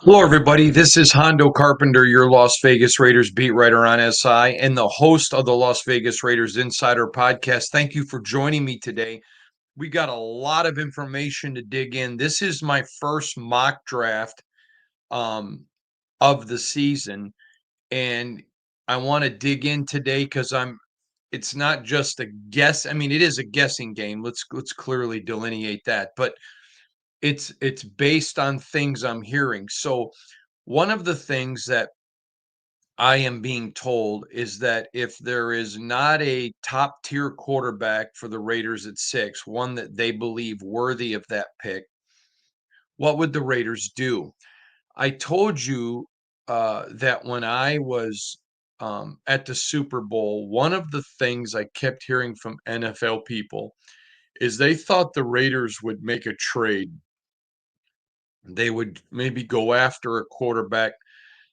Hello, everybody. This is Hondo Carpenter, your Las Vegas Raiders beat writer on SI and the host of the Las Vegas Raiders Insider Podcast. Thank you for joining me today. We got a lot of information to dig in. This is my first mock draft um, of the season, and I want to dig in today because It's not just a guess. I mean, it is a guessing game. Let's clearly delineate that, but it's based on things I'm hearing. So one of the things that I am being told is that if there is not a top tier quarterback for the Raiders at 6, one that they believe worthy of that pick, what would the Raiders do? I told you that when I was at the Super Bowl, one of the things I kept hearing from NFL people is they thought the Raiders would make a trade. They would maybe go after a quarterback,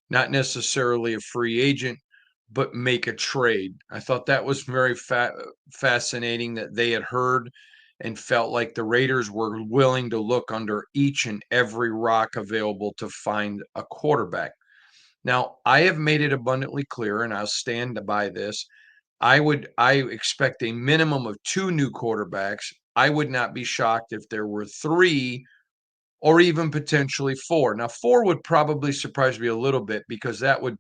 not necessarily a free agent, but make a trade. I thought that was very fascinating that they had heard and felt like the Raiders were willing to look under each and every rock available to find a quarterback. Now, I have made it abundantly clear, and I'll stand by this. I expect a minimum of two new quarterbacks. I would not be shocked if there were three or even potentially four. Now, four would probably surprise me a little bit because that would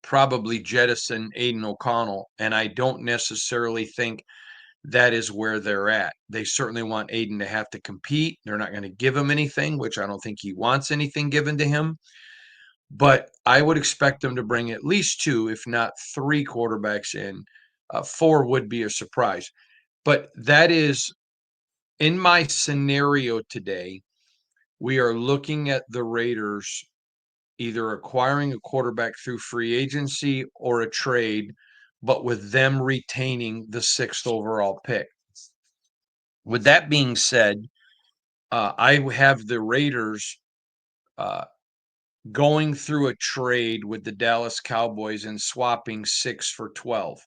probably jettison Aiden O'Connell, and I don't necessarily think that is where they're at. They certainly want Aiden to have to compete. They're not going to give him anything, which I don't think he wants anything given to him. But I would expect them to bring at least two, if not three quarterbacks in. Four would be a surprise. But that is in my scenario today. We are looking at the Raiders either acquiring a quarterback through free agency or a trade, but with them retaining the sixth overall pick. With that being said, I have the Raiders uh, going through a trade with the Dallas Cowboys and swapping 6 for 12.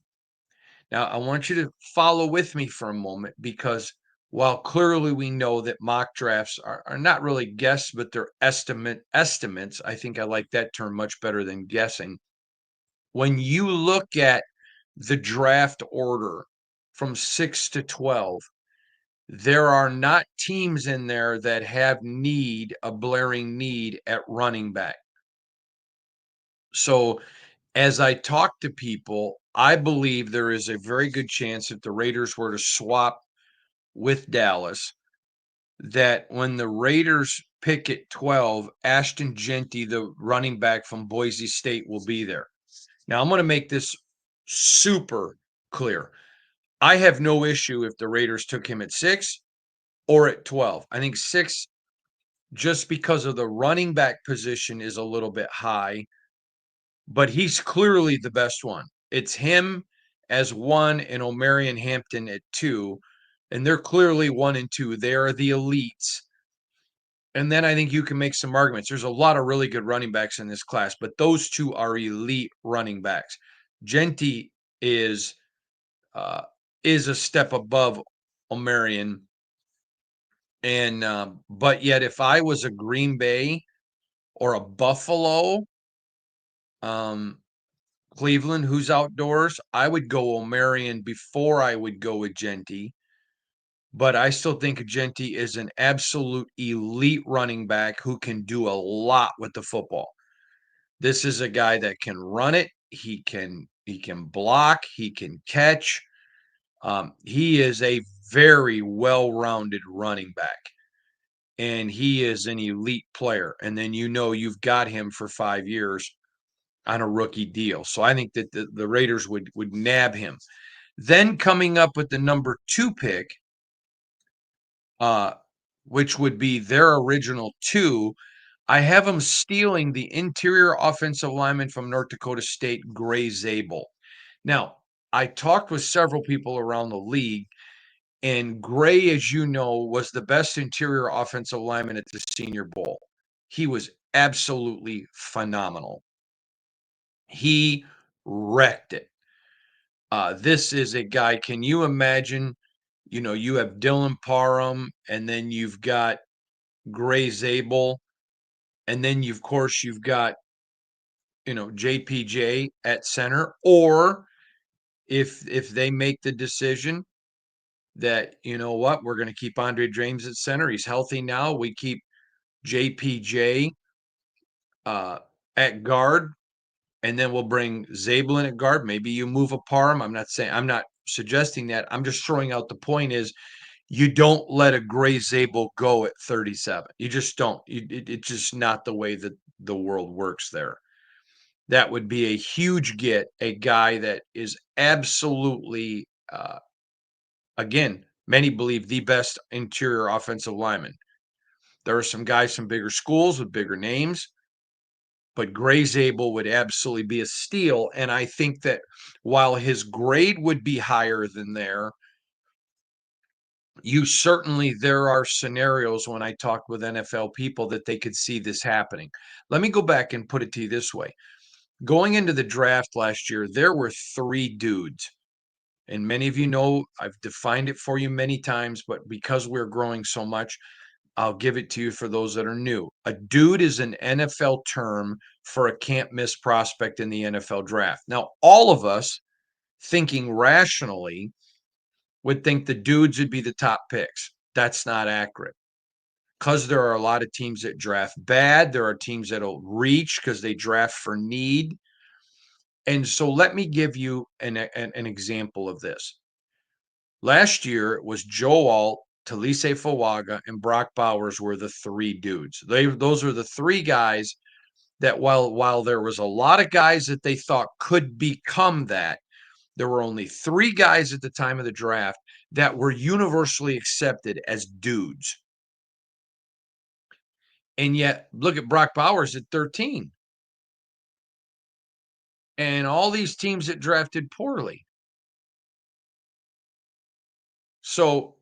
Now, I want you to follow with me for a moment because while clearly we know that mock drafts are not really guess, but they're estimates. I think I like that term much better than guessing. When you look at the draft order from 6 to 12, there are not teams in there that have a blaring need at running back. So, as I talk to people, I believe there is a very good chance if the Raiders were to swap with Dallas, that when the Raiders pick at 12, Ashton Jeanty, the running back from Boise State, will be there. Now, I'm going to make this super clear. I have no issue if the Raiders took him at 6 or at 12. I think 6, just because of the running back position, is a little bit high, but he's clearly the best one. It's him as 1 and Omarion Hampton at 2, and they're clearly 1 and 2. They are the elites. And then I think you can make some arguments. There's a lot of really good running backs in this class, but those two are elite running backs. Jeanty is uh, is a step above Omarion, and but yet if I was a Green Bay or a Buffalo, um, Cleveland, who's outdoors, I would go Omarion before I would go with Jeanty. But I still think Jeanty is an absolute elite running back who can do a lot with the football. This is a guy that can run it. He can block. He can catch. He is a very well-rounded running back, and he is an elite player. And then you've got him for 5 years on a rookie deal. So I think that the Raiders would nab him. Then coming up with the number 2 pick, uh, which would be their original 2, I have them stealing the interior offensive lineman from North Dakota State, Gray Zabel. Now, I talked with several people around the league, and Gray, as you know, was the best interior offensive lineman at the Senior Bowl. He was absolutely phenomenal. He wrecked it. This is a guy, can you imagine? You have Dylan Parham, and then you've got Gray Zabel. And then of course you've got, JPJ at center, or if they make the decision that, you know what, we're going to keep Andre James at center. He's healthy now. We keep JPJ uh, at guard, and then we'll bring Zabel in at guard. Maybe you move a Parham. I'm not suggesting that. I'm just throwing out the point is you don't let a Gray Zabel go at 37. You just don't. It's just not the way that the world works there. That would be a huge get, a guy that is absolutely, again, many believe the best interior offensive lineman. There are some guys from bigger schools with bigger names, but Gray Zabel would absolutely be a steal. And I think that while his grade would be higher than there, there are scenarios when I talked with NFL people that they could see this happening. Let me go back and put it to you this way. Going into the draft last year, there were 3 dudes. And many of you know I've defined it for you many times, but because we're growing so much, I'll give it to you for those that are new. A dude is an NFL term for a can't miss prospect in the NFL draft. Now, all of us thinking rationally would think the dudes would be the top picks. That's not accurate because there are a lot of teams that draft bad. There are teams that'll reach because they draft for need. And so let me give you an example of this. Last year, it was Joe Alt, Talise Fawaga, and Brock Bowers were the 3 dudes. Those were the 3 guys that while there was a lot of guys that they thought could become that, there were only 3 guys at the time of the draft that were universally accepted as dudes. And yet, look at Brock Bowers at 13. And all these teams that drafted poorly. So,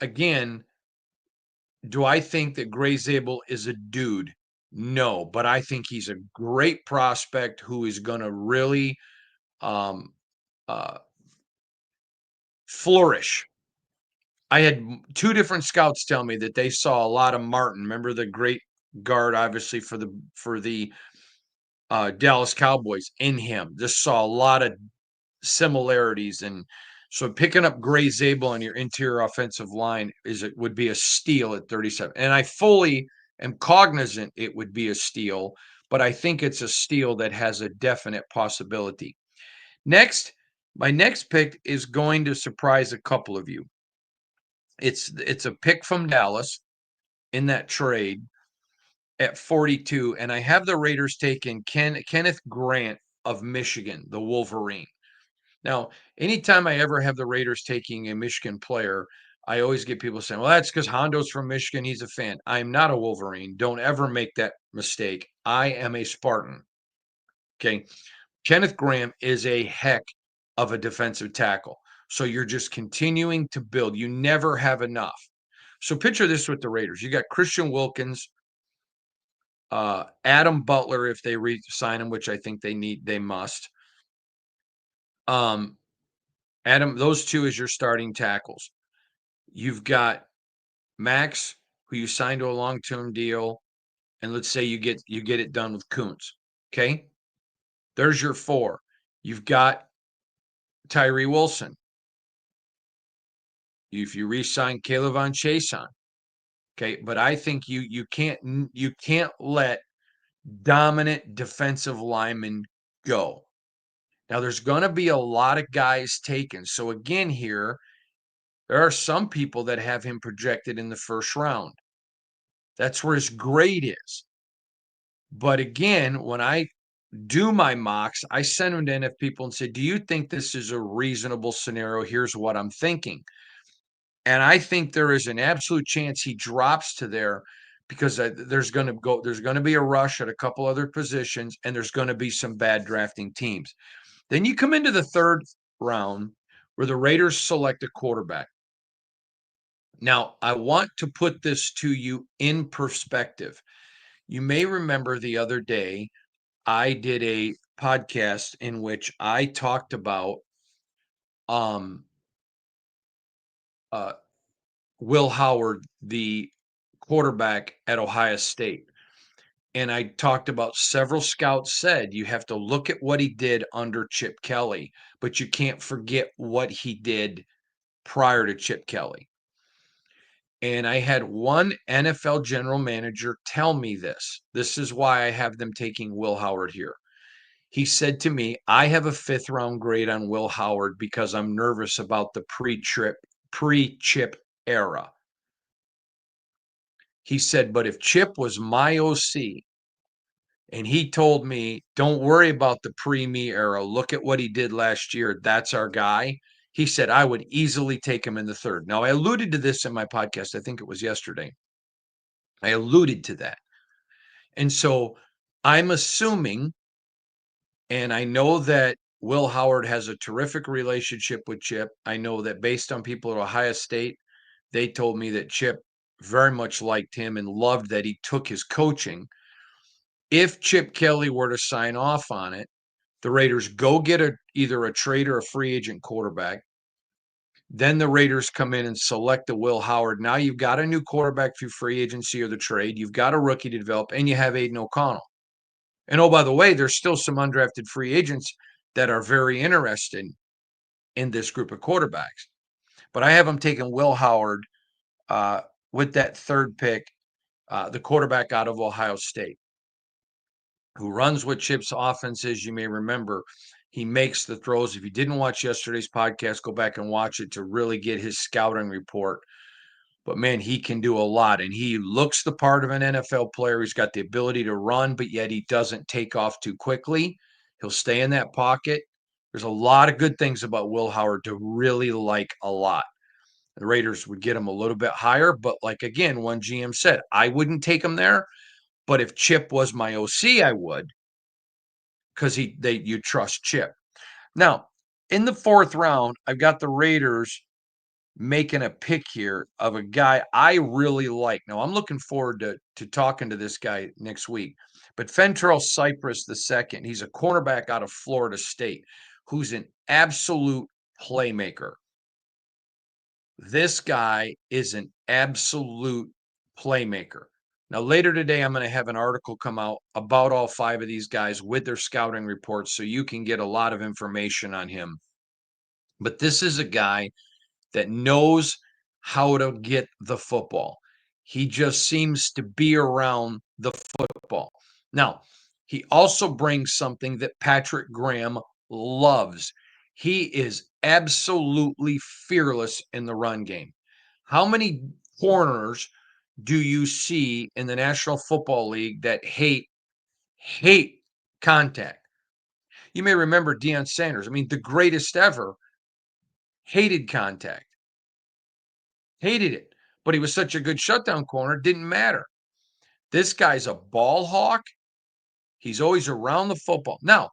again, do I think that Gray Zabel is a dude? No, but I think he's a great prospect who is going to really um, uh, flourish. I had 2 different scouts tell me that they saw a lot of Martin. Remember the great guard, obviously for the Dallas Cowboys in him. Just saw a lot of similarities, and so picking up Gray Zabel on your interior offensive line would be a steal at 37. And I fully am cognizant it would be a steal, but I think it's a steal that has a definite possibility. Next, my next pick is going to surprise a couple of you. It's a pick from Dallas in that trade at 42, and I have the Raiders taking Kenneth Grant of Michigan, the Wolverine. Now, anytime I ever have the Raiders taking a Michigan player, I always get people saying, well, that's because Hondo's from Michigan. He's a fan. I'm not a Wolverine. Don't ever make that mistake. I am a Spartan. Okay. Kenneth Graham is a heck of a defensive tackle. So you're just continuing to build. You never have enough. So picture this with the Raiders. You got Christian Wilkins, Adam Butler, if they re-sign him, which I think they must. Adam, those 2 as your starting tackles. You've got Max, who you signed to a long-term deal, and let's say you get it done with Kuntz. Okay, there's your 4. You've got Tyree Wilson. If you re-sign Caleb Von Chason, okay, but I think you can't let dominant defensive linemen go. Now there's going to be a lot of guys taken. So again, here there are some people that have him projected in the first round. That's where his grade is. But again, when I do my mocks, I send them to NF people and say, do you think this is a reasonable scenario? Here's what I'm thinking. And I think there is an absolute chance he drops to there because there's going to be a rush at a couple other positions, and there's going to be some bad drafting teams. Then you come into the 3rd round where the Raiders select a quarterback. Now, I want to put this to you in perspective. You may remember the other day, I did a podcast in which I talked about um, Will Howard, the quarterback at Ohio State. And I talked about several scouts said you have to look at what he did under Chip Kelly, but you can't forget what he did prior to Chip Kelly. And I had one NFL general manager tell me this. This is why I have them taking Will Howard here. He said to me, I have a 5th round grade on Will Howard because I'm nervous about the pre-Chip era. He said, but if Chip was my OC and he told me, don't worry about the pre-me era, look at what he did last year, that's our guy. He said, I would easily take him in the 3rd. Now, I alluded to this in my podcast. I think it was yesterday. I alluded to that. And so I'm assuming, and I know that Will Howard has a terrific relationship with Chip. I know that based on people at Ohio State, they told me that Chip very much liked him and loved that he took his coaching. If Chip Kelly were to sign off on it, the Raiders go get either a trade or a free agent quarterback. Then the Raiders come in and select a Will Howard. Now you've got a new quarterback through free agency or the trade. You've got a rookie to develop, and you have Aiden O'Connell. And oh, by the way, there's still some undrafted free agents that are very interested in this group of quarterbacks. But I have them taking Will Howard with that 3rd pick, the quarterback out of Ohio State, who runs what Chip's offense is. You may remember he makes the throws. If you didn't watch yesterday's podcast, go back and watch it to really get his scouting report. But man, he can do a lot, and he looks the part of an NFL player. He's got the ability to run, but yet he doesn't take off too quickly. He'll stay in that pocket. There's a lot of good things about Will Howard to really like a lot. The Raiders would get him a little bit higher, but like again, one GM said, I wouldn't take him there. But if Chip was my OC, I would, because you trust Chip. Now, in the 4th round, I've got the Raiders making a pick here of a guy I really like. Now, I'm looking forward to talking to this guy next week. But Fentrell Cypress II, he's a cornerback out of Florida State who's an absolute playmaker. This guy is an absolute playmaker. Now, later today, I'm going to have an article come out about all 5 of these guys with their scouting reports so you can get a lot of information on him. But this is a guy that knows how to get the football. He just seems to be around the football. Now, he also brings something that Patrick Graham loves. He is absolutely fearless in the run game. How many corners do you see in the National Football League that hate contact? You may remember Deion Sanders. I mean, the greatest ever hated contact. Hated it. But he was such a good shutdown corner, it didn't matter. This guy's a ball hawk. He's always around the football. Now,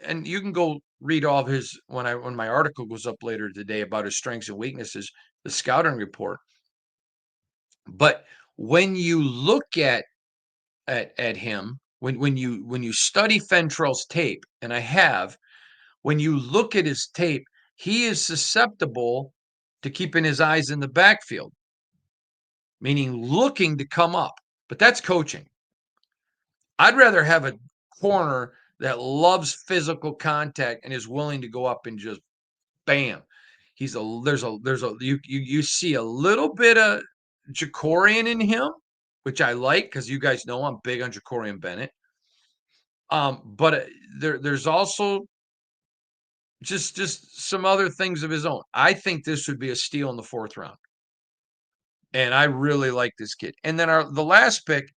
and you can go read all of his when my article goes up later today about his strengths and weaknesses, the scouting report. But when you look at him, when you study Fentrell's tape, and I have, when you look at his tape, he is susceptible to keeping his eyes in the backfield, meaning looking to come up. But that's coaching. I'd rather have a corner that loves physical contact and is willing to go up and just bam. You see a little bit of Jacorian in him, which I like because you guys know I'm big on Jacorian Bennett. But there's also just some other things of his own. I think this would be a steal in the 4th round. And I really like this kid. And then the last pick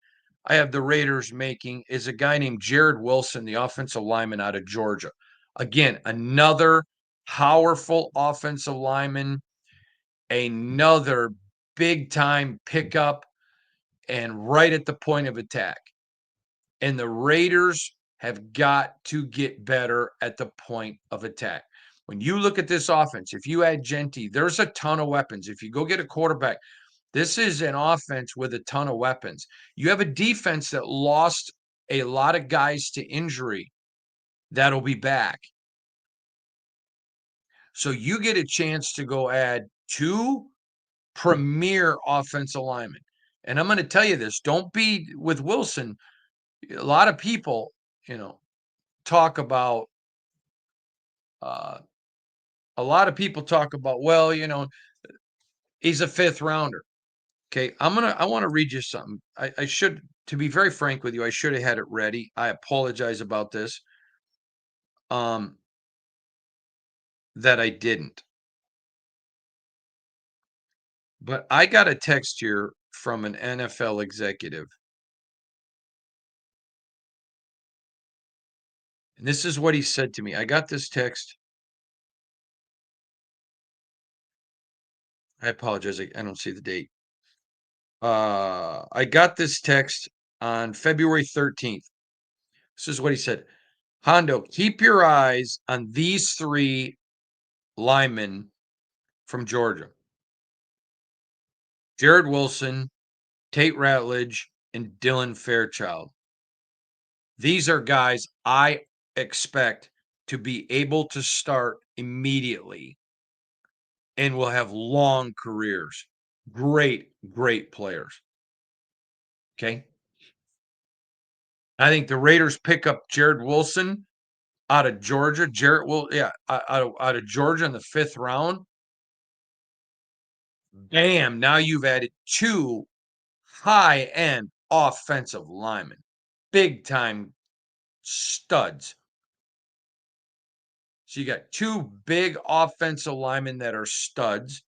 I have the Raiders making is a guy named Jared Wilson, the offensive lineman out of Georgia. Again, another powerful offensive lineman, another big time pickup, and right at the point of attack. And the Raiders have got to get better at the point of attack. When you look at this offense, if you add Genty, there's a ton of weapons. If you go get a quarterback, this is an offense with a ton of weapons. You have a defense that lost a lot of guys to injury that'll be back. So you get a chance to go add 2 premier offensive linemen. And I'm going to tell you this, don't be with Wilson. A lot of people, you know, talk about uh, well, he's a fifth rounder. Okay, I want to read you something. I should, to be very frank with you, I should have had it ready. I apologize about this. Um, that I didn't. But I got a text here from an NFL executive. And this is what he said to me. I got this text. I apologize. I don't see the date. I got this text on February 13th. This is what he said. Hondo, keep your eyes on these three linemen from Georgia. Jared Wilson, Tate Ratledge, and Dylan Fairchild. These are guys I expect to be able to start immediately and will have long careers. Great, great players. Okay. I think the Raiders pick up Jared Wilson out of Georgia. Out of Georgia in the 5th round. Bam. Now you've added 2 high-end offensive linemen. Big time studs. So you got 2 big offensive linemen that are studs.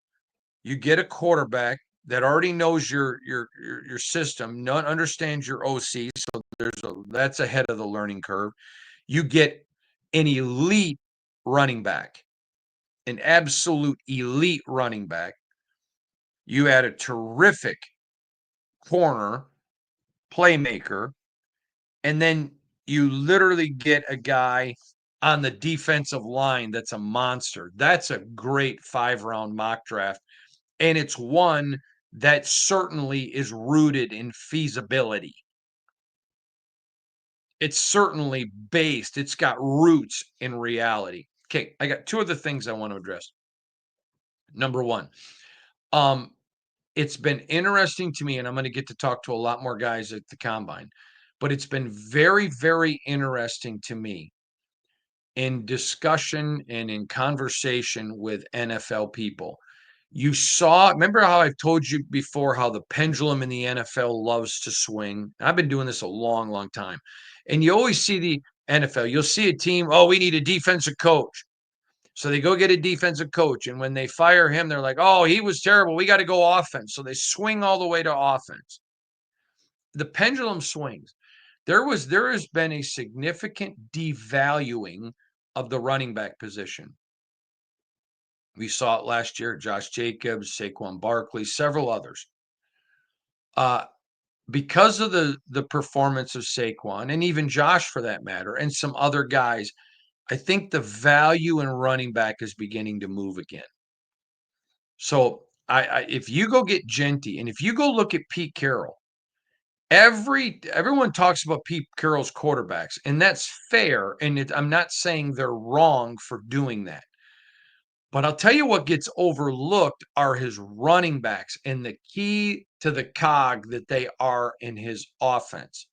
You get a quarterback that already knows your system, understands your OC, so that's ahead of the learning curve. You get an elite running back, an absolute elite running back. You add a terrific corner, playmaker, and then you literally get a guy on the defensive line that's a monster. That's a great 5-round mock draft. And it's one that certainly is rooted in feasibility. It's certainly based, it's got roots in reality. Okay, I got 2 other things I want to address. Number 1, it's been interesting to me, and I'm going to get to talk to a lot more guys at the combine, but it's been very, very interesting to me in discussion and in conversation with NFL people. Remember how I've told you before how the pendulum in the NFL loves to swing? I've been doing this a long, long time. And you always see the NFL, you'll see a team, oh, we need a defensive coach. So they go get a defensive coach. And when they fire him, they're like, oh, he was terrible. We got to go offense. So they swing all the way to offense. The pendulum swings. There has been a significant devaluing of the running back position. We saw it last year, Josh Jacobs, Saquon Barkley, several others. Because of the performance of Saquon and even Josh for that matter, and some other guys, I think the value in running back is beginning to move again. So if you go get Genty and if you go look at Pete Carroll, everyone talks about Pete Carroll's quarterbacks, and that's fair. And I'm not saying they're wrong for doing that. But I'll tell you what gets overlooked are his running backs and the key to the cog that they are in his offense.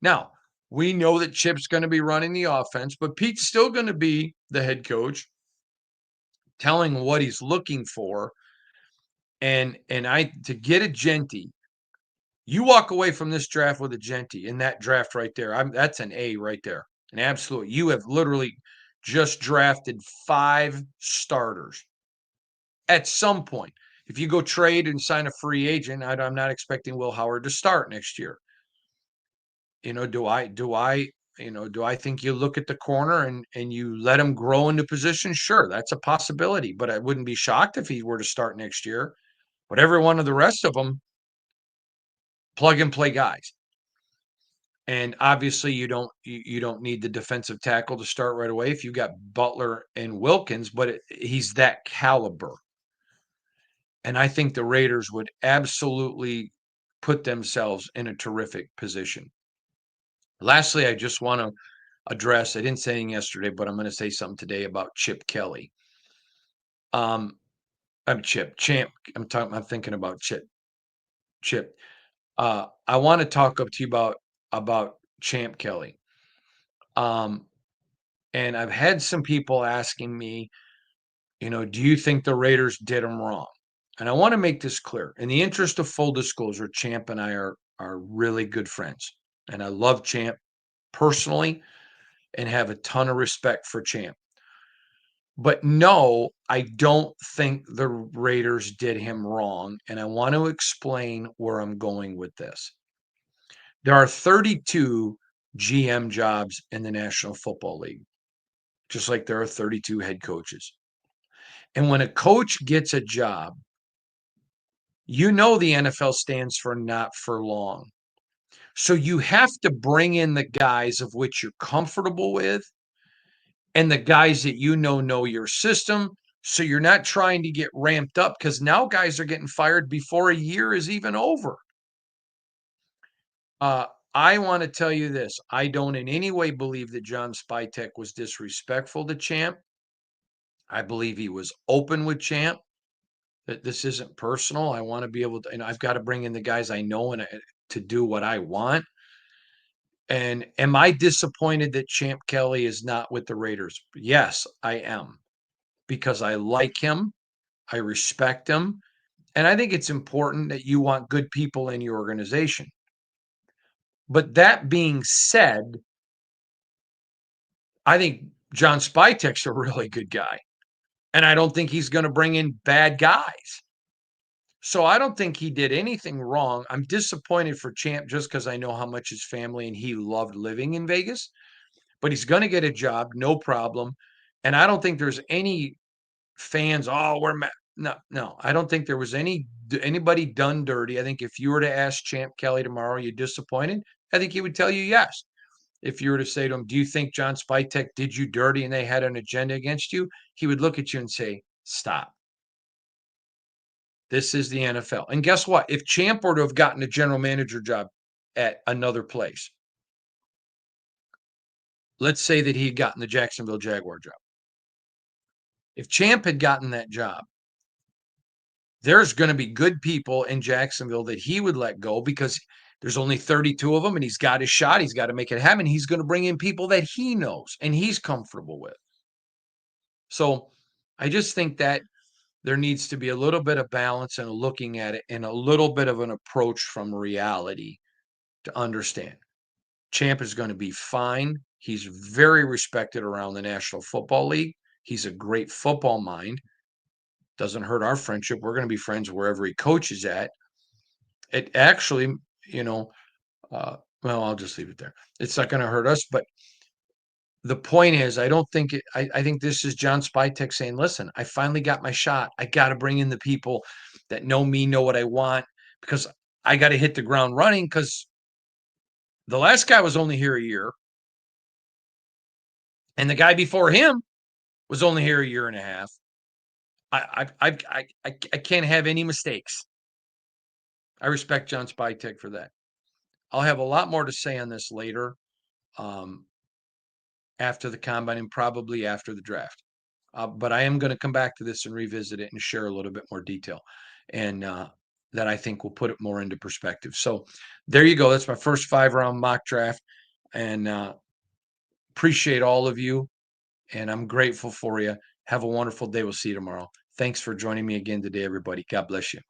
Now, we know that Chip's going to be running the offense, but Pete's still going to be the head coach, telling what he's looking for. And to get a Genty, you walk away from this draft with a Genty in that draft right there. That's an A right there. An absolute. You have literally just drafted 5 starters. At some point, if you go trade and sign a free agent, I'm not expecting Will Howard to start next year. Do I think you look at the corner and you let him grow into position? Sure, that's a possibility, but I wouldn't be shocked if he were to start next year. But every one of the rest of them, plug and play guys. And obviously, you don't need the defensive tackle to start right away if you've got Butler and Wilkins, but he's that caliber. And I think the Raiders would absolutely put themselves in a terrific position. Lastly, I just want to address, I didn't say anything yesterday, but I'm going to say something today about Chip Kelly. I'm thinking about Chip. Chip, I want to talk up to you about Champ Kelly. Um, and I've had some people asking me, do you think the Raiders did him wrong? And I want to make this clear. In the interest of full disclosure, Champ and I are really good friends. And I love Champ personally and have a ton of respect for Champ. But no, I don't think the Raiders did him wrong. And I want to explain where I'm going with this. There are 32 GM jobs in the National Football League, just like there are 32 head coaches. And when a coach gets a job, the NFL stands for not for long. So you have to bring in the guys of which you're comfortable with and the guys that know your system. So you're not trying to get ramped up because now guys are getting fired before a year is even over. I want to tell you this. I don't in any way believe that John Spytek was disrespectful to Champ. I believe he was open with Champ, that this isn't personal. I want to be able to, and I've got to bring in the guys I know and to do what I want. And am I disappointed that Champ Kelly is not with the Raiders? Yes, I am, because I like him. I respect him. And I think it's important that you want good people in your organization. But that being said, I think John Spytek's a really good guy. And I don't think he's going to bring in bad guys. So I don't think he did anything wrong. I'm disappointed for Champ just because I know how much his family and he loved living in Vegas. But he's going to get a job, no problem. And I don't think there's any fans. Oh, no. I don't think there was anybody done dirty. I think if you were to ask Champ Kelly tomorrow, you disappointed? I think he would tell you yes. If you were to say to him, "Do you think John Spytek did you dirty and they had an agenda against you?" He would look at you and say, "Stop. This is the NFL." And guess what? If Champ were to have gotten a general manager job at another place, let's say that he had gotten the Jacksonville Jaguar job. If Champ had gotten that job, there's going to be good people in Jacksonville that he would let go because there's only 32 of them and he's got his shot. He's got to make it happen. He's going to bring in people that he knows and he's comfortable with. So I just think that there needs to be a little bit of balance and looking at it and a little bit of an approach from reality to understand. Champ is going to be fine. He's very respected around the National Football League. He's a great football mind. Doesn't hurt our friendship. We're going to be friends wherever he coaches at. It actually, well, I'll just leave it there. It's not going to hurt us, but the point is, I don't think I think this is John Spytek saying, listen, I finally got my shot. I got to bring in the people that know me, know what I want, because I got to hit the ground running because the last guy was only here a year. And the guy before him was only here a year and a half. I can't have any mistakes. I respect John Spytek for that. I'll have a lot more to say on this later, after the combine and probably after the draft. But I am going to come back to this and revisit it and share a little bit more detail, and that I think will put it more into perspective. So there you go. That's my first 5-round mock draft, and appreciate all of you, and I'm grateful for you. Have a wonderful day. We'll see you tomorrow. Thanks for joining me again today, everybody. God bless you.